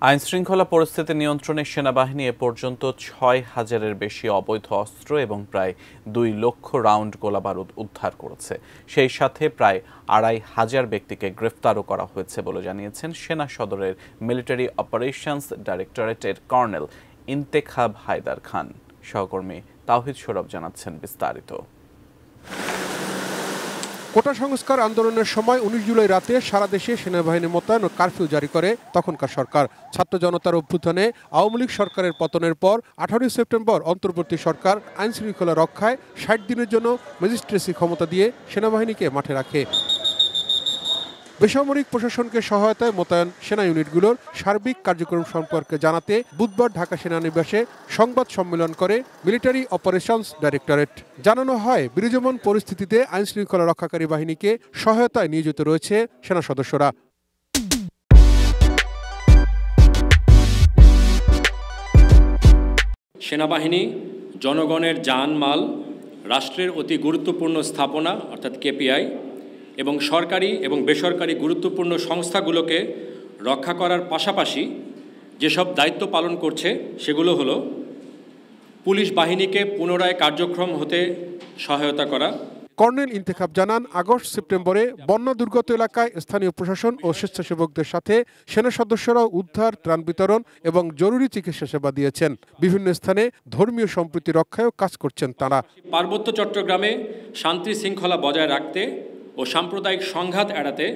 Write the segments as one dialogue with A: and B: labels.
A: আইনশৃঙ্খলা পরিস্থিতি নিয়ন্ত্রণে সেনাবাহিনী এ পর্যন্ত ৬,০০০-এর বেশি অবৈধ অস্ত্র এবং প্রায় ২ লক্ষ রাউন্ড গোলাবারুদ উদ্ধার করেছে। সেই সাথে প্রায় ২,৫০০ ব্যক্তিকে গ্রেফতারও করা হয়েছে বলে জানিয়েছেন সেনা সদরের মিলিটারি অপারেশনস ডাইরেক্টরেটের কর্নেল ইন্তেখাব হায়দার খান। সহকর্মী তাওহিদ সৌরভ জানাচ্ছেন বিস্তারিত।
B: কোটা সংস্কার আন্দোলনের সময় ১৯ জুলাই রাতে সারা দেশে সেনাবাহিনী মোতায়েন ও কারফিউ জারি করে তখনকার সরকার। ছাত্র জনতার অভ্যুত্থানে আওয়ামী লীগ সরকারের পতনের পর ১৮ সেপ্টেম্বর অন্তর্বর্তী সরকার আইন শৃঙ্খলা রক্ষায় ৬০ দিনের জন্য ম্যাজিস্ট্রেসি ক্ষমতা দিয়ে সেনাবাহিনীকে মাঠে রাখে। বেসামরিক প্রশাসনকে সহায়তায় মোতায়েন সেনা ইউনিটগুলোর সার্বিক কার্যক্রম সম্পর্কে জানাতে বুধবার ঢাকা সেনানিবাসে সংবাদ সম্মেলন করে মিলিটারি অপারেশনস ডাইরেক্টরেট। জানানো হয়, বিরাজমান পরিস্থিতিতে আইনশৃঙ্খলা রক্ষাকারী বাহিনীকে সহায়তায় নিয়োজিত রয়েছে সেনা সদস্যরা।
C: সেনাবাহিনী জনগণের জানমাল, রাষ্ট্রের অতি গুরুত্বপূর্ণ স্থাপনা অর্থাৎ কেপিআই এবং সরকারি এবং বেসরকারি গুরুত্বপূর্ণ সংস্থাগুলোকে রক্ষা করার পাশাপাশি যেসব দায়িত্ব পালন করছে সেগুলো হলো পুলিশ বাহিনীকে পুনরায় কার্যক্রম হতে সহায়তা করা।
B: কর্নেল ইন্তেখাব জানান, আগস্ট সেপ্টেম্বরে বন্যা দুর্গত এলাকায় স্থানীয় প্রশাসন ও স্বেচ্ছাসেবকদের সাথে সেনা সদস্যরা উদ্ধার, ত্রাণ বিতরণ এবং জরুরি চিকিৎসা সেবা দিয়েছেন। বিভিন্ন স্থানে ধর্মীয় সম্প্রীতি রক্ষায়ও কাজ করছেন তারা।
C: পার্বত্য চট্টগ্রামে শান্তি শৃঙ্খলা বজায় রাখতে ও সাম্প্রদায়িক সংঘাত এড়াতে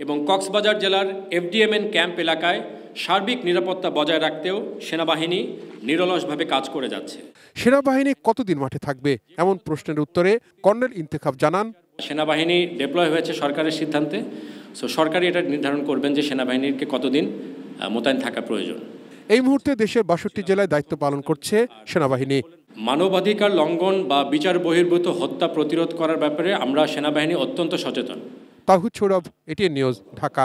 C: এবং কক্সবাজার জেলার এফডিএমএন ক্যাম্প এলাকায় সার্বিক নিরাপত্তা বজায় রাখতেও সেনাবাহিনী নিরলসভাবে কাজ করে যাচ্ছে।
B: সেনাবাহিনী কতদিন মাঠে থাকবে এমন প্রশ্নের উত্তরে কর্নেল ইন্তেখাব জানান,
C: সেনাবাহিনী ডিপ্লয় হয়েছে সরকারের সিদ্ধান্তে, সরকারই এটা নির্ধারণ করবেন যে সেনাবাহিনীকে কতদিন মোতায়েন থাকা প্রয়োজন।
B: এই মুহূর্তে দেশের ৬২ জেলায় দায়িত্ব পালন করছে সেনাবাহিনী।
C: মানবাধিকার লঙ্ঘন বা বিচার বহির্ভূত হত্যা প্রতিরোধ করার ব্যাপারে আমরা সেনাবাহিনী অত্যন্ত সচেতন।
B: তাওহিদ সৌরভ, এটিএন নিউজ, ঢাকা।